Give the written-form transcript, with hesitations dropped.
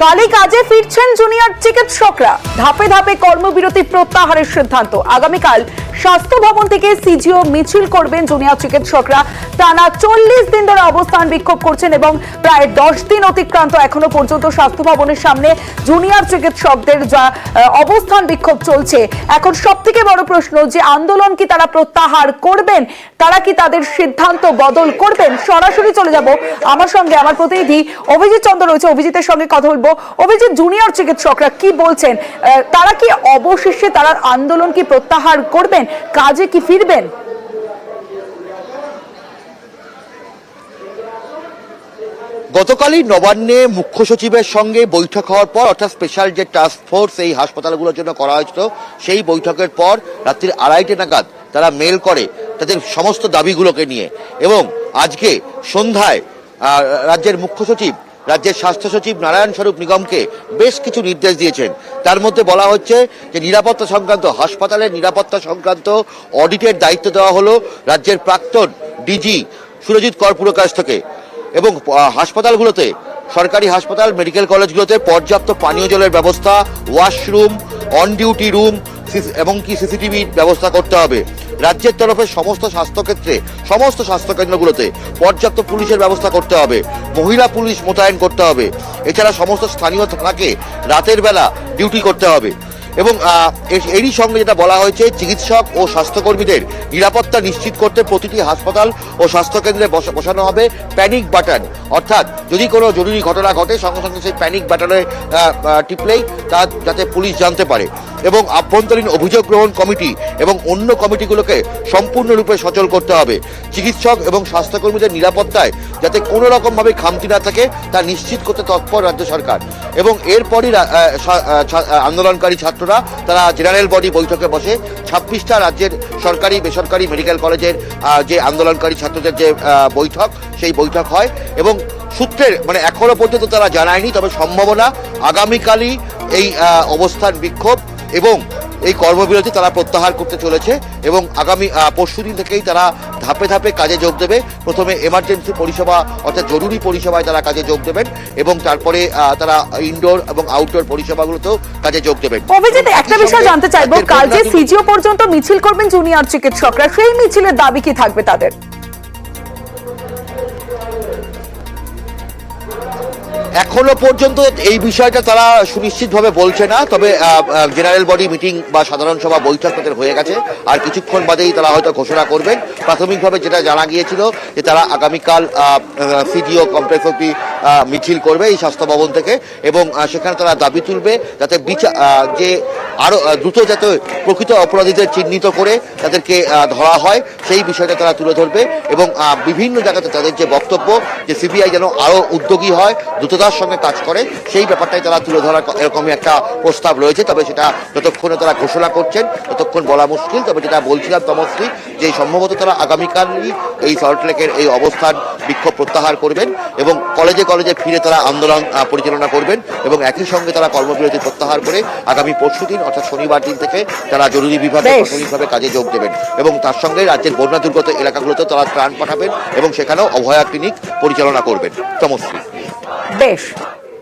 কালী কাজে ফিরছেন জুনিয়র চিকিৎসকরা, ধাপে ধাপে কর্মবিরতি প্রত্যাহারের সিদ্ধান্ত। আগামীকাল স্বাস্থ্য ভবন থেকে সিজিও মিছিল করবেন জুনিয়র চিকিৎসকরা। টানা 40 দিন ধরে অবস্থান বিক্ষোভ করছেন এবং প্রায় 10 দিন অতিক্রান্ত এখনো পর্যন্ত স্বাস্থ্য ভবনের সামনে জুনিয়র চিকিৎসকদের যা অবস্থান বিক্ষোভ চলছে। এখন সবথেকে বড় প্রশ্ন যে আন্দোলন কি তারা প্রত্যাহার করবেন, তারা কি তাদের সিদ্ধান্ত বদল করবেন? সরাসরি চলে যাব আমার সঙ্গে আমার প্রতিনিধি অভিজিৎ চন্দ্র রয়েছে, অভিজিতের সঙ্গে কথা বলবো। অভিজিৎ, জুনিয়র চিকিৎসকরা কি বলছেন? তারা কি অবশেষে তারা আন্দোলন কি প্রত্যাহার করবেন, কাজে কি ফিরবেন? গতকালই নবান্নে মুখ্য সচিবের সঙ্গে বৈঠক হওয়ার পর, অর্থাৎ স্পেশাল যে টাস্ক ফোর্স এই হাসপাতালগুলোর জন্য করা হয়েছিল, সেই বৈঠকের পর রাত্রির 2:30 নাগাদ তারা মেল করে তাদের সমস্ত দাবিগুলোকে নিয়ে। এবং আজকে সন্ধ্যায় রাজ্যের মুখ্য সচিব, রাজ্যের স্বাস্থ্য সচিব নারায়ণ স্বরূপ নিগমকে বেশ কিছু নির্দেশ দিয়েছেন। তার মধ্যে বলা হচ্ছে যে নিরাপত্তা সংক্রান্ত, হাসপাতালের নিরাপত্তা সংক্রান্ত অডিটের দায়িত্ব দেওয়া হলো রাজ্যের প্রাক্তন ডিজি সুরজিৎ কর্পূরের কাছ থেকে। এবং হাসপাতালগুলোতে, সরকারি হাসপাতাল, মেডিকেল কলেজগুলোতে পর্যাপ্ত পানীয় জলের ব্যবস্থা, ওয়াশরুম, অন ডিউটি রুম এবং কি সিসিটিভির ব্যবস্থা করতে হবে। রাজ্যের তরফে সমস্ত স্বাস্থ্যক্ষেত্রে, সমস্ত স্বাস্থ্যকেন্দ্রগুলোতে পর্যাপ্ত পুলিশের ব্যবস্থা করতে হবে, মহিলা পুলিশ মোতায়েন করতে হবে। এছাড়া সমস্ত স্থানীয় থানাকে রাতের বেলা ডিউটি করতে হবে। এবং এরই সঙ্গে যেটা বলা হয়েছে, চিকিৎসক ও স্বাস্থ্যকর্মীদের নিরাপত্তা নিশ্চিত করতে প্রতিটি হাসপাতাল ও স্বাস্থ্যকেন্দ্রে বসানো হবে প্যানিক বাটন। অর্থাৎ যদি কোনো জরুরি ঘটনা ঘটে, সঙ্গে সঙ্গে সেই প্যানিক বাটনে টিপলেই তা যাতে পুলিশ জানতে পারে। এবং আভ্যন্তরীণ অভিযোগ গ্রহণ কমিটি এবং অন্য কমিটিগুলোকে সম্পূর্ণরূপে সচল করতে হবে। চিকিৎসক এবং স্বাস্থ্যকর্মীদের নিরাপত্তায় যাতে কোনো রকমভাবে খামতি না থাকে তা নিশ্চিত করতে তৎপর রাজ্য সরকার। এবং এরপরই আন্দোলনকারী ছাত্ররা তারা জেনারেল বডি বৈঠকে বসে। 26টা রাজ্যের সরকারি বেসরকারি মেডিকেল কলেজের যে আন্দোলনকারী ছাত্রদের যে বৈঠক, সেই বৈঠক হয়। এবং সূত্রের মানে এখনো পর্যন্ত তারা জানায়নি, তবে সম্ভাবনা আগামীকালই এই অবস্থান বিক্ষোভ এবং এই কর্মবিরতি তারা প্রত্যাহার করতে চলেছে। এবং আগামী পরশুদিন থেকেই তারা ধাপে ধাপে কাজে যোগ দেবে। প্রথমে এমার্জেন্সি পরিষেবা, অর্থাৎ জরুরি পরিষেবায় তারা কাজে যোগ দেবেন এবং তারপরে তারা ইনডোর এবং আউটডোর পরিষেবাগুলোতেও কাজে যোগ দেবেন। অভিজিৎ, একটা বিষয় জানতে চাইবো, কাল যে সিজিও পর্যন্ত মিছিল করবেন জুনিয়র চিকিৎসকরা, সেই মিছিলের দাবি কি থাকবে তাদের? এখনো পর্যন্ত এই বিষয়টা তারা সুনিশ্চিতভাবে বলছে না। তবে জেনারেল বডি মিটিং বা সাধারণ সভা বৈঠক তাদের হয়ে গেছে, আর কিছুক্ষণ বাদেই তারা হয়তো ঘোষণা করবেন। প্রাথমিকভাবে যেটা জানা গিয়েছিল যে তারা আগামীকাল সিজিও কমপ্লেক্স অব্দি মিছিল করবে এই স্বাস্থ্য ভবন থেকে। এবং সেখানে তারা দাবি তুলবে যাতে যে আরও দ্রুত যাতে প্রকৃত অপরাধীদের চিহ্নিত করে তাদেরকে ধরা হয়, সেই বিষয়টা তারা তুলে ধরবে। এবং বিভিন্ন জায়গাতে তাদের যে বক্তব্য, যে সিবিআই যেন আরও উদ্যোগী হয়, দ্রুততার সঙ্গে কাজ করে, সেই ব্যাপারটাই তারা তুলে ধরার এরকমই একটা প্রস্তাব রয়েছে। তবে সেটা যতক্ষণে তারা ঘোষণা করছেন ততক্ষণ বলা মুশকিল। তবে যেটা বলছিলাম তমশ্রী, যে সম্ভবত তারা আগামীকালই এই সল্টলেকের এই অবস্থান বিক্ষোভ প্রত্যাহার করবেন এবং কলেজে কলেজে ফিরে তারা আন্দোলন পরিচালনা করবেন। এবং একই সঙ্গে তারা কর্মবিরতি প্রত্যাহার করে আগামী পরশুদিন, অর্থাৎ শনিবার দিন থেকে তারা জরুরি বিভাগে প্রাথমিকভাবে কাজে যোগ দেবেন। এবং তার সঙ্গে রাজ্যের বন্যা দুর্গত এলাকাগুলোতেও তারা ত্রাণ পাঠাবেন এবং সেখানেও অভয়া ক্লিনিক পরিচালনা করবেন। তমশ্রী, বেশ।